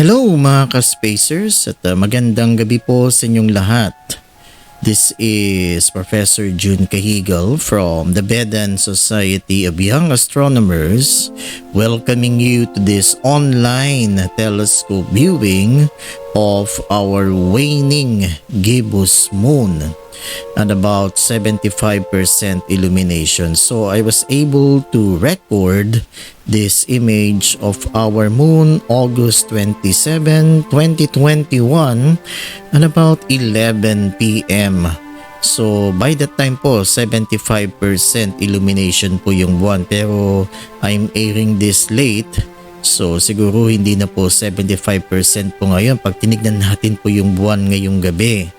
Hello mga ka-spacers at magandang gabi po sa inyong lahat. This is Professor June Cajigal from the BEDAN Society of Young Astronomers, welcoming you to this online telescope viewing of our waning gibbous moon at about 75% illumination. So I was able to record this image of our moon August 27, 2021 at about 11 p.m. So by that time po 75% illumination po yung buwan, pero I'm airing this late. So siguro hindi na po 75% po ngayon pag tinignan natin po yung buwan ngayong gabi.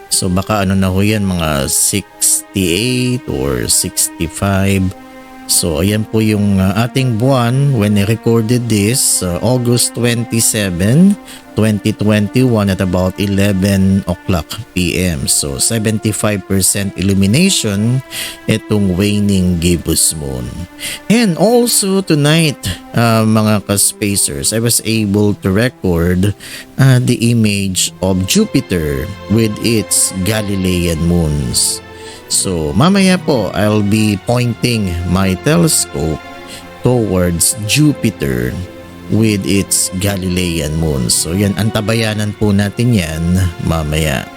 So baka ano na ho yan, mga 68 or 65. So ayan po yung ating buwan when I recorded this August 27, 2021 at about 11 o'clock p.m. So 75% illumination itong waning gibbous moon. And also tonight mga ka-spacers, I was able to record the image of Jupiter with its Galilean moons. So mamaya po I'll be pointing my telescope towards Jupiter with its Galilean moons. So yan, antabayanan po natin yan mamaya.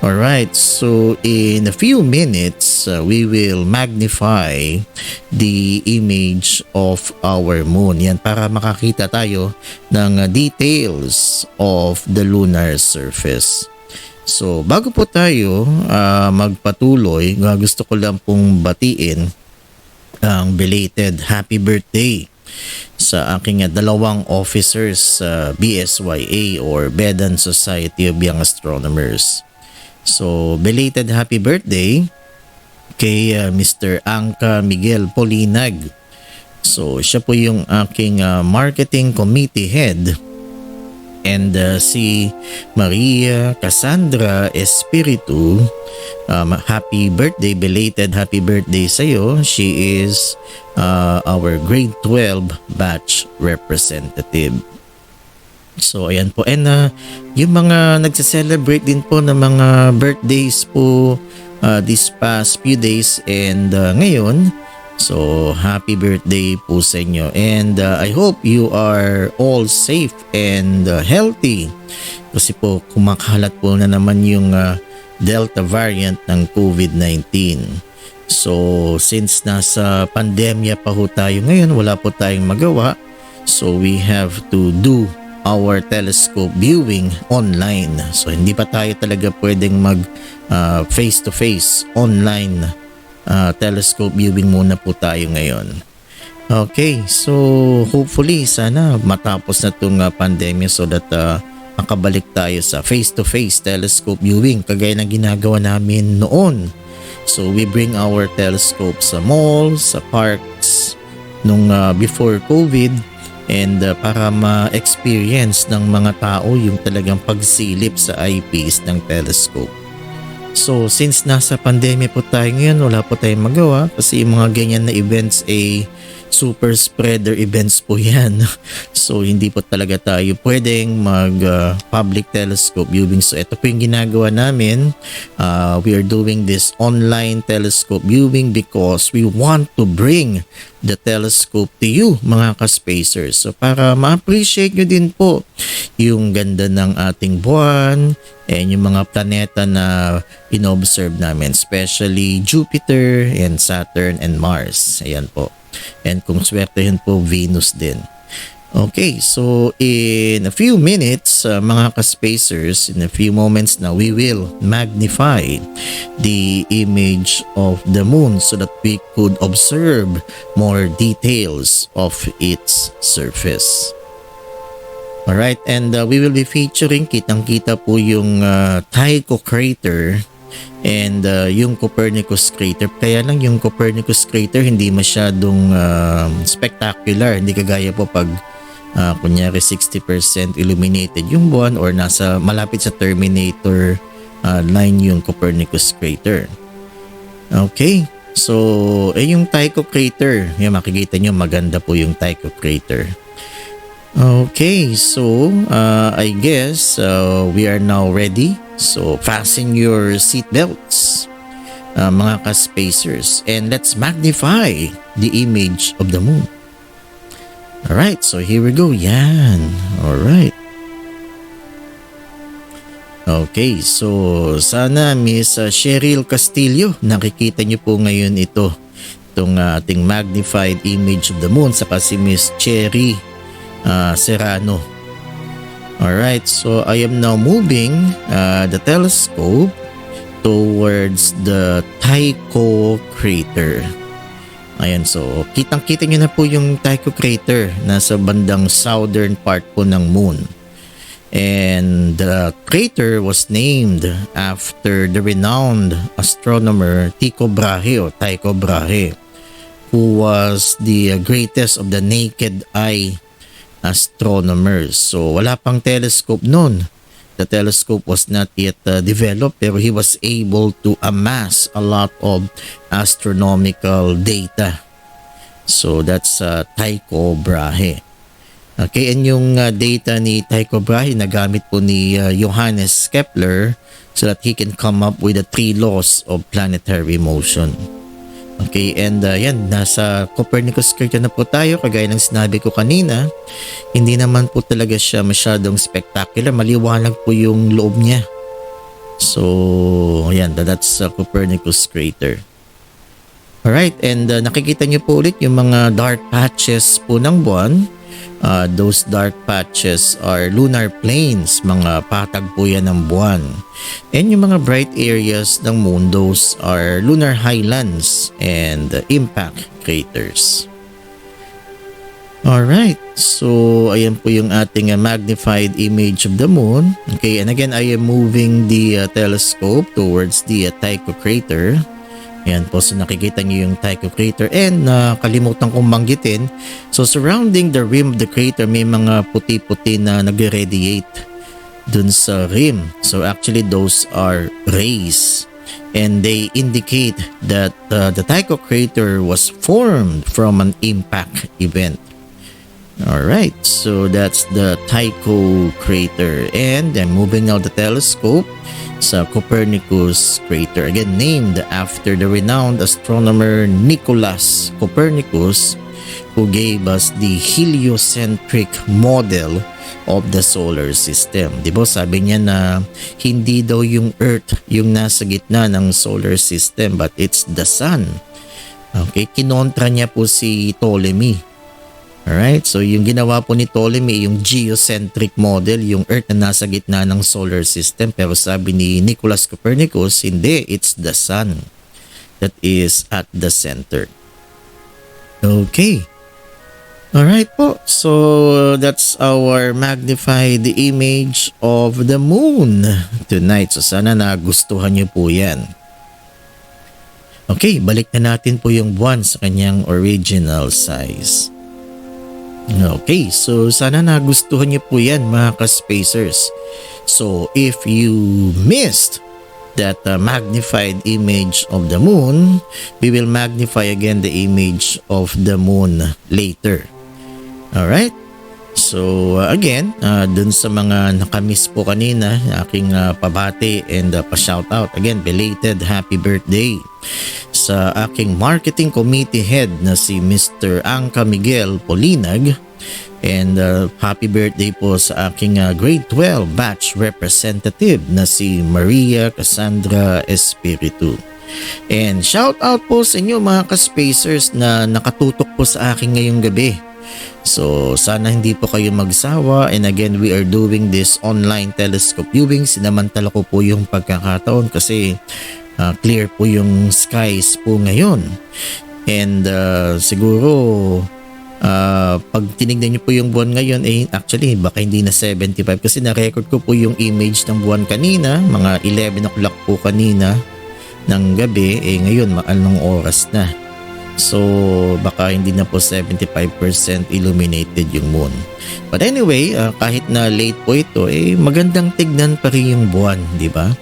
Alright, so in a few minutes we will magnify the image of our moon. Yan, para makakita tayo ng details of the lunar surface. So bago po tayo magpatuloy, gusto ko lang pong batiin ang belated happy birthday sa aking dalawang officers sa BSYA or BEDAN Society of Young Astronomers. So belated happy birthday kay Mr. Angka Miguel Polinag. So siya po yung aking marketing committee head. And si Maria Cassandra Espiritu, happy birthday, belated happy birthday sa iyo. She is our grade 12 batch representative. So ayan po, and yung mga nagse-celebrate din po ng mga birthdays po these past few days and ngayon. So happy birthday po sa inyo, and I hope you are all safe and healthy, kasi po kumakalat po na naman yung Delta variant ng COVID-19. So since nasa pandemya pa ho tayo ngayon, wala po tayong magawa, so we have to do our telescope viewing online. So hindi pa tayo talaga pwedeng mag face to face online telescope viewing muna po tayo ngayon. Okay, so hopefully sana matapos na itong pandemya so that makabalik tayo sa face-to-face telescope viewing kagaya ng ginagawa namin noon. So we bring our telescope sa malls, sa parks nung before COVID, and para ma-experience ng mga tao yung talagang pagsilip sa eyepiece ng telescope. So since nasa pandemya po tayo ngayon, wala po tayong magawa kasi yung mga ganyan na events ay super spreader events po yan. So hindi po talaga tayo pwedeng mag public telescope viewing. So ito po yung ginagawa namin. We are doing this online telescope viewing because we want to bring the telescope to you mga ka-spacers. So para ma-appreciate nyo din po yung ganda ng ating buwan and yung mga planeta na inobserve namin, especially Jupiter and Saturn and Mars. Ayan po. And kung swertehin po, Venus din. Okay, so in a few minutes, mga ka-spacers, in a few moments now, we will magnify the image of the moon so that we could observe more details of its surface. Alright, and we will be featuring, kitang-kita po yung Tycho crater and yung Copernicus crater. Kaya lang yung Copernicus crater hindi masyadong spectacular, hindi kagaya po pag kunyari 60% illuminated yung buwan or nasa malapit sa terminator line yung Copernicus crater. Okay, So, yung Tycho crater, yan makikita nyo maganda po yung Tycho crater. Okay, so I guess we are now ready. So, fasten your seatbelts, mga ka-spacers, and let's magnify the image of the moon. Alright, so here we go. Yan. Alright. Okay, so sana Miss Cheryl Castillo, nakikita niyo po ngayon itong ating magnified image of the moon, saka si Miss Cherry Serrano. Alright, so I am now moving the telescope towards the Tycho crater. Ayan, so kitang-kita niyo na po yung Tycho crater, nasa bandang southern part po ng moon. And the crater was named after the renowned astronomer Tycho Brahe, who was the greatest of the naked eye astronomers. So wala pang telescope noon. The telescope was not yet developed, pero he was able to amass a lot of astronomical data. So that's Tycho Brahe. Okay, and yung data ni Tycho Brahe nagamit po ni Johannes Kepler so that he can come up with the 3 laws of planetary motion. Okay, and yan, nasa Copernicus crater na po tayo. Kagaya ng sinabi ko kanina, hindi naman po talaga siya masyadong spectacular. Maliwanag po yung loob niya. So, yan, that's Copernicus crater. Alright, and nakikita niyo po ulit yung mga dark patches po ng buwan. Those dark patches are lunar plains, mga patag po yan ng buwan. And yung mga bright areas ng moon, those are lunar highlands and impact craters. Alright, so ayan po yung ating magnified image of the moon. Okay, and again, I am moving the telescope towards the Tycho crater. Ayan po, so nakikita niyo yung Tycho crater, and kalimutan kong banggitin, so surrounding the rim of the crater may mga puti-puti na nag-radiate dun sa rim. So actually those are rays, and they indicate that the Tycho crater was formed from an impact event. Alright, so that's the Tycho crater, and I'm moving now the telescope sa Copernicus crater, again named after the renowned astronomer Nicholas Copernicus, who gave us the heliocentric model of the solar system. Diba sabi niya na hindi daw yung Earth yung nasa gitna ng solar system, but it's the Sun. Okay, kinontra niya po si Ptolemy. Alright, so yung ginawa po ni Ptolemy, yung geocentric model, yung Earth na nasa gitna ng solar system. Pero sabi ni Nicholas Copernicus, hindi, it's the Sun that is at the center. Okay. Alright po, so that's our magnified image of the moon tonight. So sana nagustuhan niyo po yan. Okay, balik na natin po yung buwan sa kanyang original size. Okay, so sana nagustuhan niyo po yan mga ka-spacers. So if you missed that magnified image of the moon, we will magnify again the image of the moon later. Alright? So again, dun sa mga nakamiss po kanina, aking pabati and pa-shoutout. Again, belated happy birthday sa aking marketing committee head na si Mr. Angka Miguel Polinag, and happy birthday po sa aking grade 12 batch representative na si Maria Cassandra Espiritu. And shout out po sa inyo mga ka-spacers na nakatutok po sa akin ngayong gabi. So sana hindi po kayo magsawa, and again, we are doing this online telescope viewing. Sinamantala ko po yung pagkakataon kasi clear po yung skies po ngayon. And siguro pag tinignan niyo po yung buwan ngayon, actually baka hindi na 75 kasi na-record ko po yung image ng buwan kanina, mga 11 o'clock po kanina ng gabi, ngayon anong oras na. So baka hindi na po 75% illuminated yung moon. But anyway, kahit na late po ito, magandang tignan pa rin yung buwan, di ba?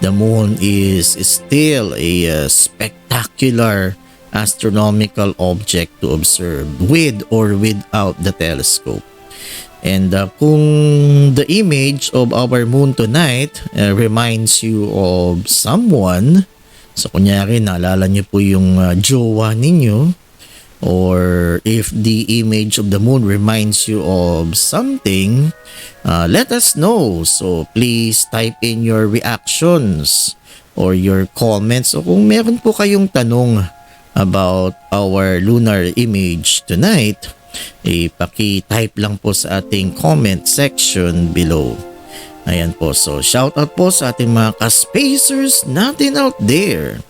The moon is still a spectacular astronomical object to observe with or without the telescope. And kung the image of our moon tonight reminds you of someone, so kunyari naalala niyo po yung jowa ninyo, or if the image of the moon reminds you of something, let us know. So please type in your reactions or your comments. O kung meron po kayong tanong about our lunar image tonight, paki-type lang po sa ating comment section below. Ayan po. So shout out po sa ating mga ka-spacers natin out there.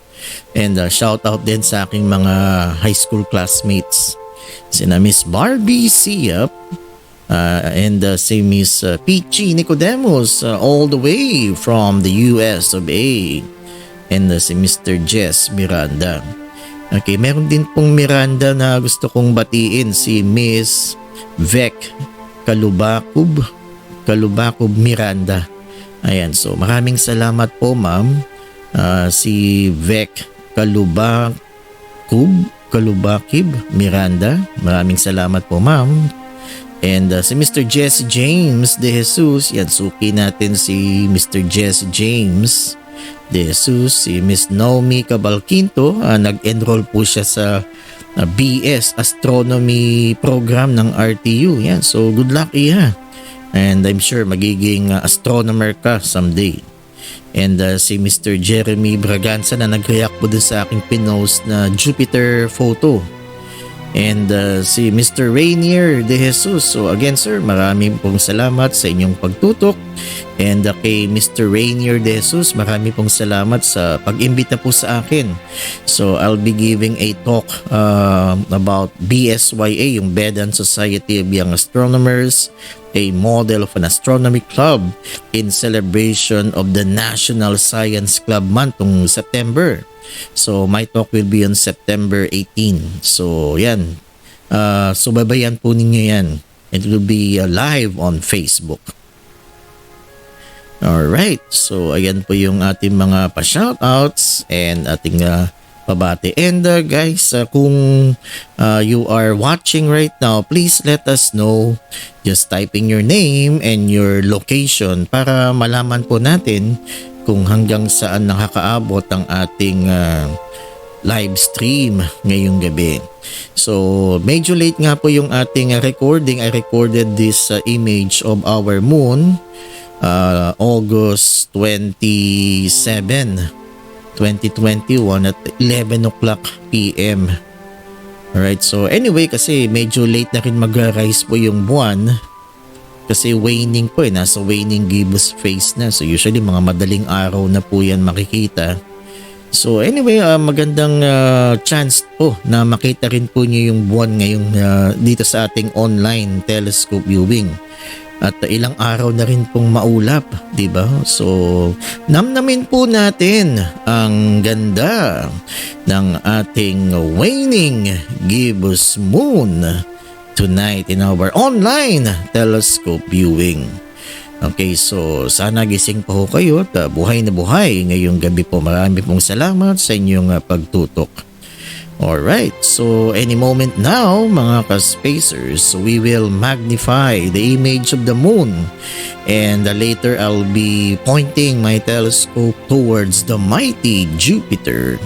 And shout out din sa aking mga high school classmates. Sina Miss Barbie Siap and si Miss Peachy Nicodemus all the way from the US of A. And si Mr. Jess Miranda. Okay, meron din pong Miranda na gusto kong batiin, si Miss Vec Kalubakub Miranda. Ayan, so maraming salamat po ma'am. Si Vec Kalubakib Miranda, maraming salamat po ma'am. And si Mr. Jesse James De Jesus, yan, suki natin si Mr. Jesse James De Jesus. Si Miss Naomi Cabalquinto, nag-enroll po siya sa BS Astronomy program ng RTU. Yan, so good luck iya. And I'm sure magiging astronomer ka someday. And si Mr. Jeremy Braganza na nag-react po dun sa aking pinost na Jupiter photo. And si Mr. Rainier De Jesus. So again sir, maraming pong salamat sa inyong pagtutok. And kay Mr. Rainier De Jesus, marami pong salamat sa pag-imbita po sa akin. So I'll be giving a talk about BSYA, yung BEDAN Society of Young Astronomers, a model of an astronomy club in celebration of the National Science Club Month ng September. So my talk will be on September 18. So yan. So babayan po ninyo yan. It will be live on Facebook. Alright. So ayan po yung ating mga pa-shoutouts and ating pabati. And guys, kung you are watching right now, please let us know. Just typing your name and your location para malaman po natin kung hanggang saan nakakaabot ang ating live stream ngayong gabi. So medyo late nga po yung ating recording. I recorded this image of our moon August 27, 2021 at 11 o'clock PM. Alright, so anyway, kasi medyo late na rin mag-rise po yung buwan. Kasi waning po nasa waning gibbous phase na. So usually mga madaling araw na po yan makikita. So anyway, magandang chance po na makita rin po niyo yung buwan ngayong dito sa ating online telescope viewing. At ilang araw na rin pong maulap, di ba? So namnamin po natin ang ganda ng ating waning gibbous moon tonight in our online telescope viewing. Okay, so sana gising pa ho kayo at buhay na buhay ngayong gabi po. Marami pong salamat sa inyong pagtutok. Alright, so any moment now mga ka-spacers, we will magnify the image of the moon. And later I'll be pointing my telescope towards the mighty Jupiter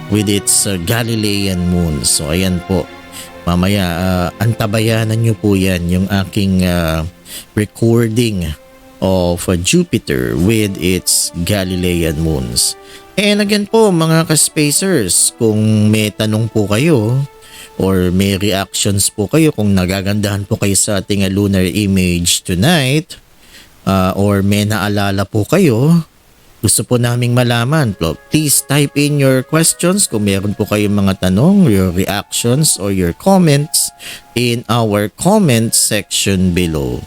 with its Galilean moon. So ayan po. Mamaya, antabayanan nyo po yan yung aking recording of Jupiter with its Galilean moons. And again po mga ka-spacers, kung may tanong po kayo or may reactions po kayo, kung nagagandahan po kayo sa ating lunar image tonight, or may naalala po kayo, gusto po naming malaman, please type in your questions kung meron po kayong mga tanong, your reactions or your comments in our comment section below.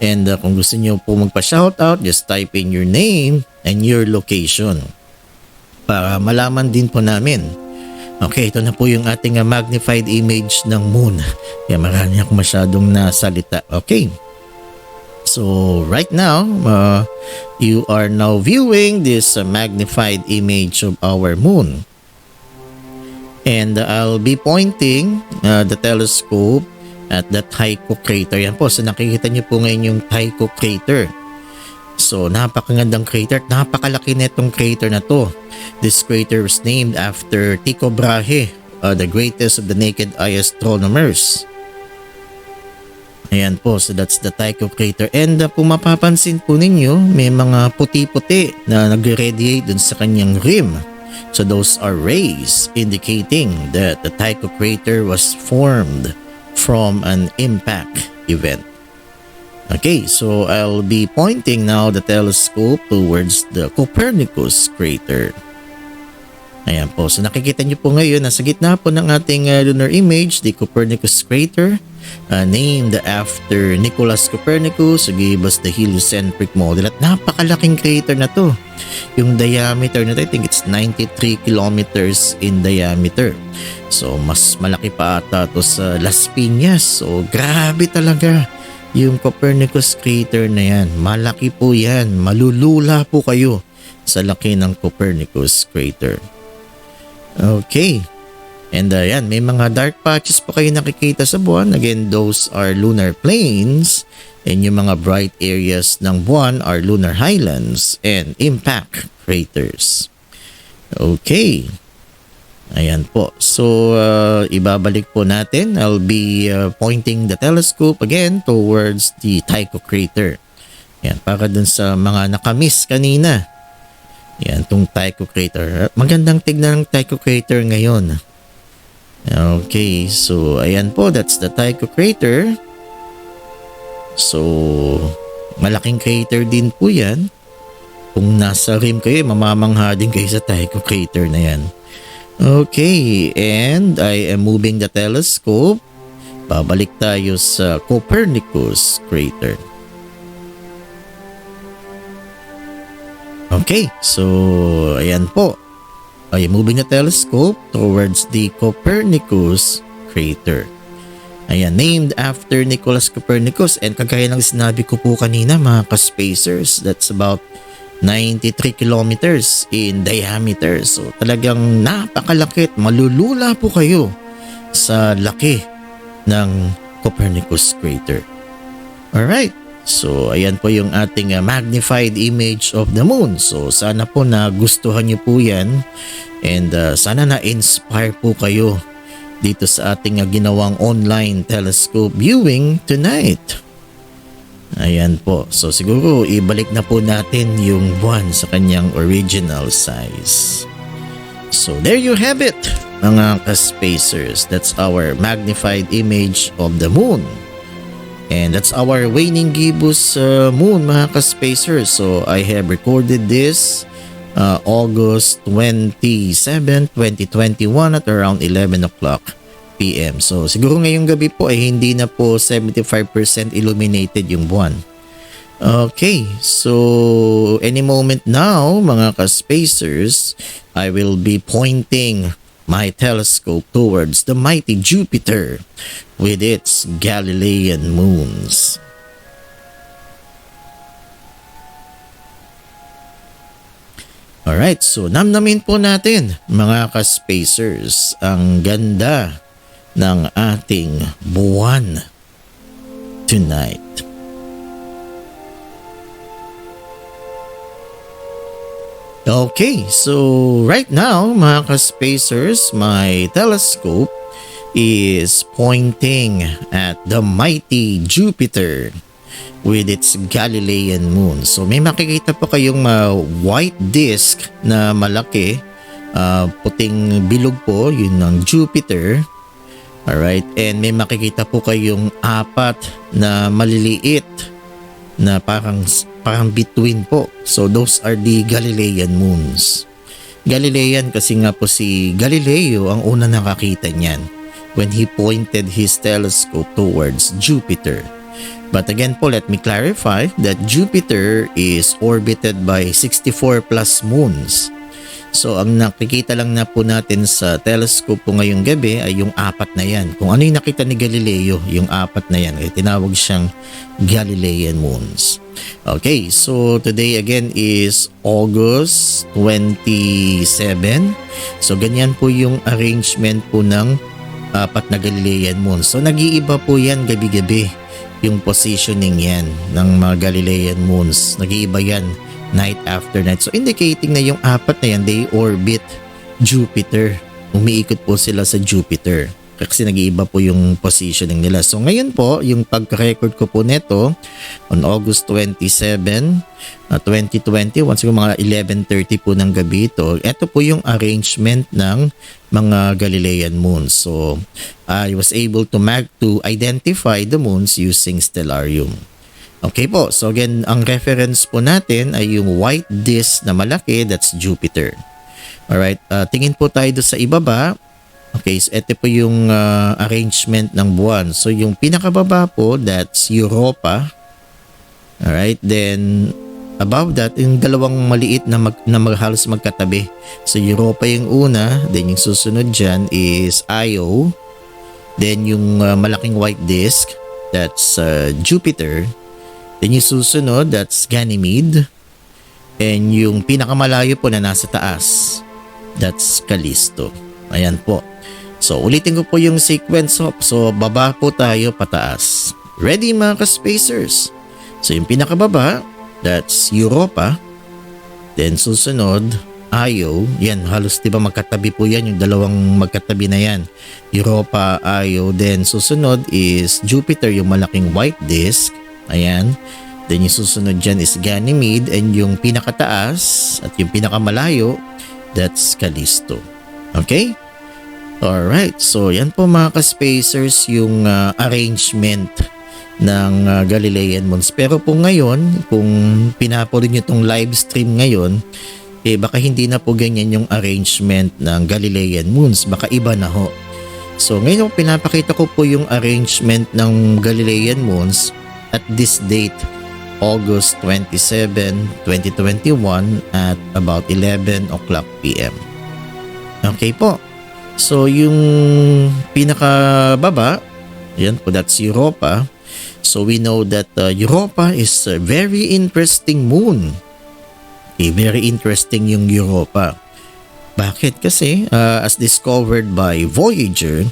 And kung gusto niyo po magpa-shoutout, just type in your name and your location para malaman din po namin. Okay, ito na po yung ating magnified image ng moon. Kaya marami akong masyadong nasalita. Okay. So right now, you are now viewing this magnified image of our moon. And I'll be pointing the telescope at the Tycho crater. Yan po, so nakikita niyo po ngayon yung Tycho crater. So napakagandang crater, napakalaki na itong crater na to. This crater was named after Tycho Brahe, the greatest of the naked eye astronomers. Ayan po, so that's the Tycho crater. And kung mapapansin po ninyo, may mga puti-puti na nag-radiate dun sa kanyang rim. So those are rays indicating that the Tycho crater was formed from an impact event. Okay, so I'll be pointing now the telescope towards the Copernicus crater. Ayan po, so nakikita niyo po ngayon nasa gitna po ng ating lunar image, the Copernicus crater, named after Nicholas Copernicus, who gave us the heliocentric model. At napakalaking crater na to. Yung diameter na to, I think it's 93 kilometers in diameter. So mas malaki pa ata to sa Las Piñas. So grabe talaga yung Copernicus crater na yan. Malaki po yan. Malulula po kayo sa laki ng Copernicus crater. Okay. And yan, may mga dark patches pa kayo nakikita sa buwan. Again, those are lunar plains. And yung mga bright areas ng buwan are lunar highlands and impact craters. Okay. Ayan po. So, ibabalik po natin. I'll be pointing the telescope again towards the Tycho crater. Ayan, para dun sa mga nakamiss kanina. Ayan, itong Tycho crater. Magandang tignan ng Tycho crater ngayon. Okay, so ayan po, that's the Tycho crater. So, malaking crater din po yan. Kung nasa rim kayo, mamamangha din kayo sa Tycho crater na yan. Okay, and I am moving the telescope. Babalik tayo sa Copernicus crater. Okay, so ayan po. I am moving the telescope towards the Copernicus crater. Ayan, named after Nicholas Copernicus, and kagaya ng sinabi ko po kanina mga ka-spacers, that's about 93 kilometers in diameter. So talagang napakalaki at malulula po kayo sa laki ng Copernicus crater. Alright, so ayan po yung ating magnified image of the moon. So sana po na gustuhan nyo po yan, and sana na-inspire po kayo dito sa ating ginawang online telescope viewing tonight. Ayan po. So siguro ibalik na po natin yung buwan sa kanyang original size. So there you have it, mga ka-spacers. That's our magnified image of the moon. And that's our Waning Gibbous moon, mga ka-spacers. So I have recorded this August 27, 2021 at around 11 o'clock PM. So siguro ngayong gabi po ay hindi na po 75% illuminated yung buwan. Okay, so any moment now, mga ka-spacers, I will be pointing my telescope towards the mighty Jupiter with its Galilean moons. Alright, so namnamin po natin, mga ka-spacers, ang ganda ng ating buwan tonight. Okay, so right now, mga ka-spacers, my telescope is pointing at the mighty Jupiter with its Galilean moon. So may makikita po kayong white disk na malaki, puting bilog po, yun ng Jupiter. Alright, and may makikita po kayong apat na maliliit na parang between po. So those are the Galilean moons. Galilean kasi nga po si Galileo ang una nakakita niyan when he pointed his telescope towards Jupiter. But again po, let me clarify that Jupiter is orbited by 64 plus moons. So ang nakikita lang na po natin sa telescope po ngayong gabi ay yung apat na yan. Kung ano yung nakita ni Galileo, yung apat na yan, ay tinawag siyang Galilean moons. Okay, so today again is August 27. So ganyan po yung arrangement po ng apat na Galilean moons. So nag-iiba po yan gabi-gabi yung positioning yan ng mga Galilean moons. Nag-iiba yan night after night. So indicating na yung apat na yan, they orbit Jupiter. Umiikot po sila sa Jupiter. Kasi nag-iiba po yung positioning nila. So ngayon po, yung pagka-record ko po neto on August 27, 2020, once mga 11:30 po ng gabi ito, ito po yung arrangement ng mga Galilean moons. So I was able to identify the moons using stellarium. Okay po, so again, ang reference po natin ay yung white disk na malaki, that's Jupiter. Alright, tingin po tayo doon sa ibaba. Okay, so ito po yung arrangement ng buwan. So yung pinakababa po, that's Europa. Alright, then above that, yung dalawang maliit na, halos magkatabi. So Europa yung una, then yung susunod dyan is Io. Then yung malaking white disk, that's Jupiter. Then yung susunod, that's Ganymede. And yung pinakamalayo po na nasa taas, that's Callisto. Ayan po. So ulitin ko po yung sequence. So baba po tayo pataas. Ready mga ka-spacers? So yung pinakababa, that's Europa. Then susunod, Io. Yan, halos diba magkatabi po yan. Yung dalawang magkatabi na yan. Europa, Io. Then susunod is Jupiter, yung malaking white disk. Ayan. Then yung susunod dyan is Ganymede, and yung pinakataas at yung pinakamalayo, that's Callisto. Okay? Alright. So yan po mga ka-spacers yung arrangement ng Galilean moons. Pero po ngayon, kung pinapanood nyo itong live stream ngayon, baka hindi na po ganyan yung arrangement ng Galilean moons. Baka iba na ho. So ngayon pinapakita ko po yung arrangement ng Galilean moons at this date, August 27, 2021 at about 11 o'clock p.m. Okay po. So yung pinakababa, yan po, that's Europa. So we know that Europa is a very interesting moon. Okay, very interesting yung Europa. Bakit? Kasi as discovered by Voyager,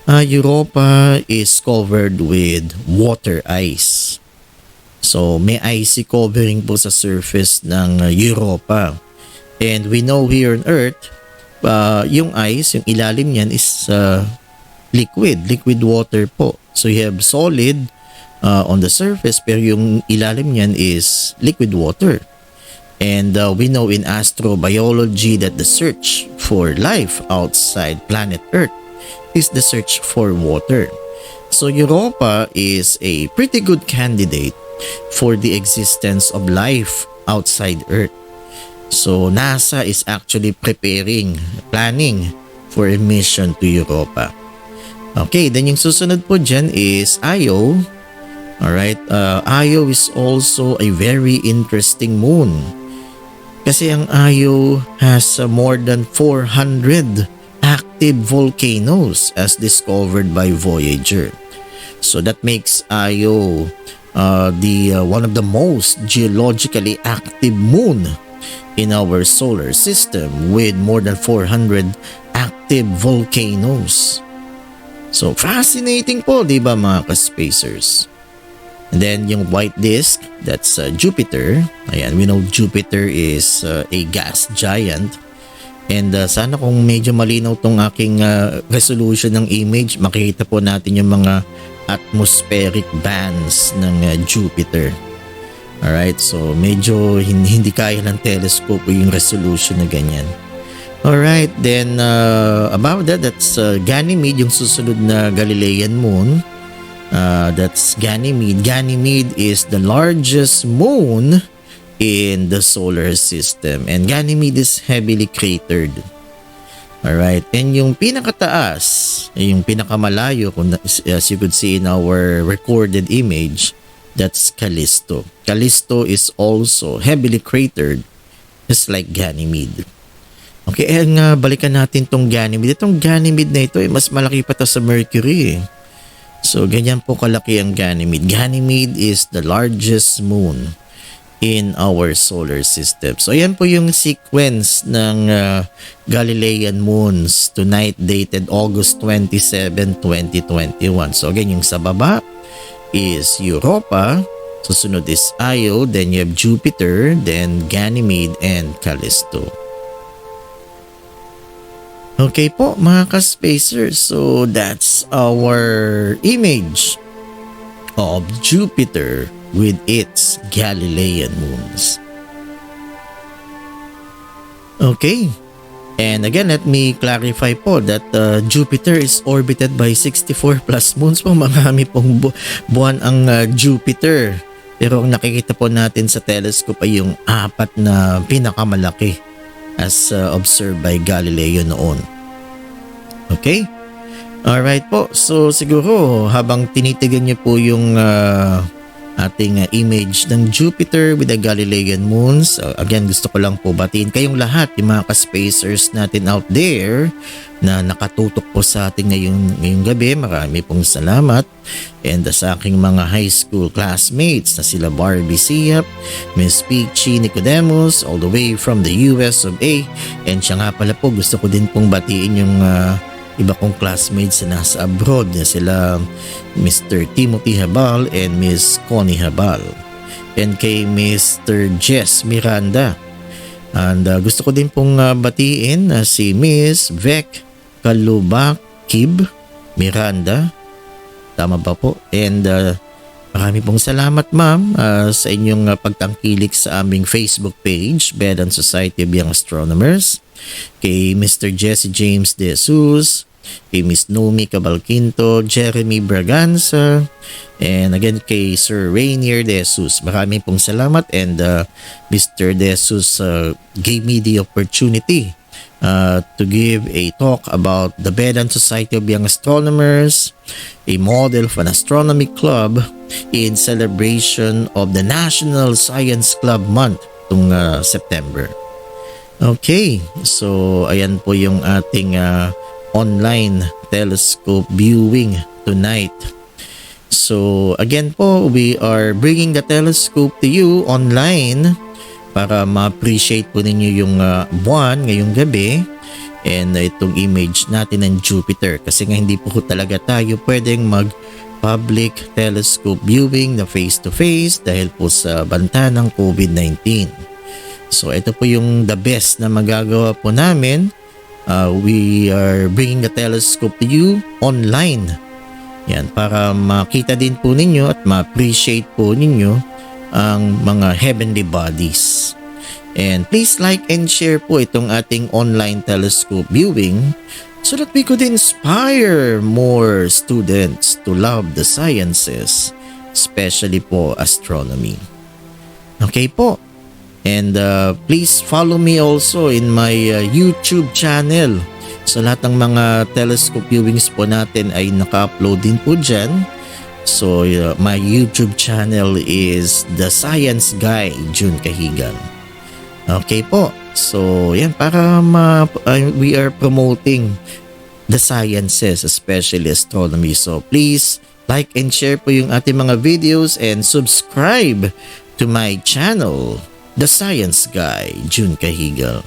Europa is covered with water ice. So may icy covering po sa surface ng Europa. And we know here on Earth, yung ice, yung ilalim niyan is liquid water po. So you have solid on the surface, pero yung ilalim niyan is liquid water. And we know in astrobiology that the search for life outside planet Earth is the search for water. So Europa is a pretty good candidate for the existence of life outside Earth. So NASA is actually planning for a mission to Europa. Okay, then yung susunod po dyan is Io. Alright, Io is also a very interesting moon. Kasi ang Io has more than 400 active volcanoes as discovered by Voyager. So that makes Io one of the most geologically active moon in our solar system with more than 400 active volcanoes. So fascinating po, di ba mga ka-spacers? And then yung white disk, that's Jupiter. Ayan, we know Jupiter is a gas giant. And sana kung medyo malinaw tong aking resolution ng image, makikita po natin yung mga atmospheric bands ng Jupiter. Alright, so medyo hindi kaya ng telescope yung resolution na ganyan. Alright, then about that, that's Ganymede, yung susunod na Galilean moon. That's Ganymede. Ganymede is the largest moon in the solar system, and Ganymede is heavily cratered. Alright, and yung pinakataas, yung pinakamalayo, as you could see in our recorded image, that's Callisto. Callisto is also heavily cratered, just like Ganymede. Okay, balikan natin tong Ganymede. Itong Ganymede na ito mas malaki pa to sa Mercury. So ganyan po kalaki ang Ganymede. Ganymede is the largest moon in our solar system. So ayan po yung sequence ng Galilean moons tonight, dated August 27, 2021. So again, yung sa baba is Europa, susunod is Io, then you have Jupiter, then Ganymede and Callisto. Okay po mga ka-spacers, so that's our image of Jupiter with its Galilean moons. Okay, and again, let me clarify po that Jupiter is orbited by 64 plus moons po. Marami pong buwan ang Jupiter. Pero ang nakikita po natin sa telescope ay yung 4 na pinakamalaki as observed by Galileo noon. Okay? Alright po, so siguro habang tinitigan niyo po yung ating image ng Jupiter with the Galilean moons, again gusto ko lang po batiin kayong lahat, yung mga ka-spacers natin out there na nakatutok po sa atin ngayong gabi. Marami pong salamat. And sa aking mga high school classmates na sila Barbie Siap, Miss Peachy Nicodemus all the way from the US of A. And siya nga pala po, gusto ko din pong batiin yung iba kong classmates na nasa abroad, na sila Mr. Timothy Habal and Miss Connie Habal, and kay Mr. Jess Miranda. And gusto ko din pong batiin si Miss Vec Kalubakib Miranda, tama ba po? And marami pong salamat ma'am sa inyong pagtangkilik sa aming Facebook page, BEDAN Society of Young Astronomers, kay Mr. Jesse James De Jesus, kay Miss Nomi Cabalquinto, Jeremy Braganza, and again kay Sir Rainier De Jesus. Maraming pong salamat, and Mr. De Jesus gave me the opportunity to give a talk about the BEDAN Society of Young Astronomers, a model of an astronomy club in celebration of the National Science Club Month itong September. Okay, so ayan po yung ating online telescope viewing tonight. So again po, we are bringing the telescope to you online para ma-appreciate po ninyo yung buwan ngayong gabi and itong image natin ng Jupiter, kasi nga hindi po talaga tayo pwedeng mag-public telescope viewing na face-to-face dahil po sa banta ng COVID-19. So ito po yung the best na magagawa po namin. We are bringing the telescope to you online. Yan, para makita din po ninyo at ma-appreciate po ninyo ang mga heavenly bodies. And please like and share po itong ating online telescope viewing so that we could inspire more students to love the sciences, especially po astronomy. Okay po. And please follow me also in my YouTube channel. So lahat ng mga telescope viewings po natin ay naka-upload din po dyan. So my YouTube channel is The Science Guy June Cajigal. Okay po. So yan, para we are promoting the sciences, especially astronomy. So please like and share po yung ating mga videos and subscribe to my channel, The Science Guy June Cajigal.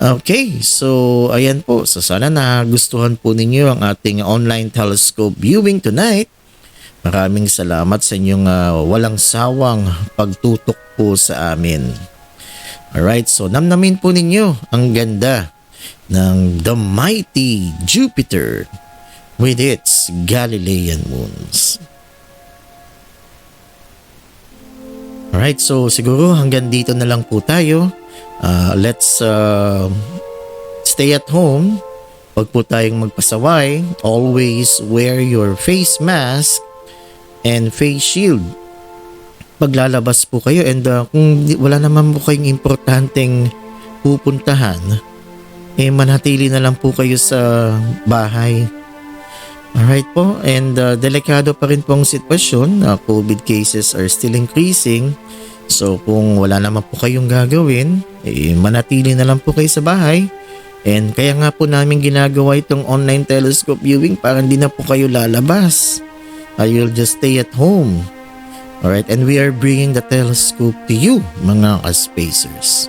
Okay, so ayan po. So sana nagustuhan po ninyo ang ating online telescope viewing tonight. Maraming salamat sa inyong walang sawang pagtutok po sa amin. Alright, so namnamin po ninyo ang ganda ng the mighty Jupiter with its Galilean moons. Alright, so siguro hanggang dito na lang po tayo. Let's stay at home. Huwag po tayong magpasaway. Always wear your face mask and face shield paglalabas po kayo, and kung wala naman po kayong importanteng pupuntahan, manatili na lang po kayo sa bahay. Alright po, and delikado pa rin po ang sitwasyon. COVID cases are still increasing, So kung wala naman po kayong gagawin, manatili na lang po kayo sa bahay. And kaya nga po namin ginagawa itong online telescope viewing para hindi na po kayo lalabas. You'll just stay at home. Alright, and we are bringing the telescope to you, mga ka-spacers.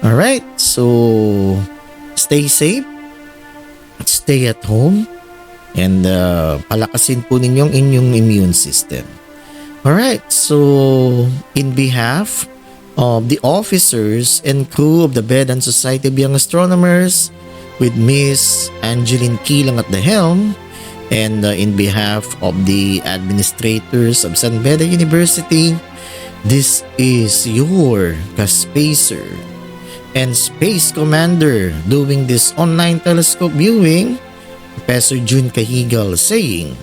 Alright, so stay safe, stay at home, and palakasin po ninyong inyong immune system. Alright, so in behalf of the officers and crew of the BEDAN Society of Young Astronomers with Miss Angeline Kilang at the helm, and in behalf of the administrators of San Beda University, this is your ka-spacer and space commander doing this online telescope viewing, Professor June Cajigal, saying,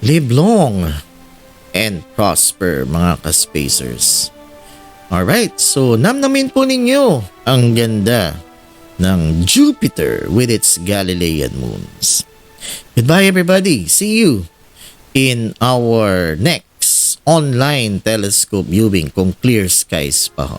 live long and prosper, mga ka-spacers. Alright, so namnamin po ninyo ang ganda ng Jupiter with its Galilean moons. Goodbye everybody. See you in our next online telescope viewing kung clear skies pa ho.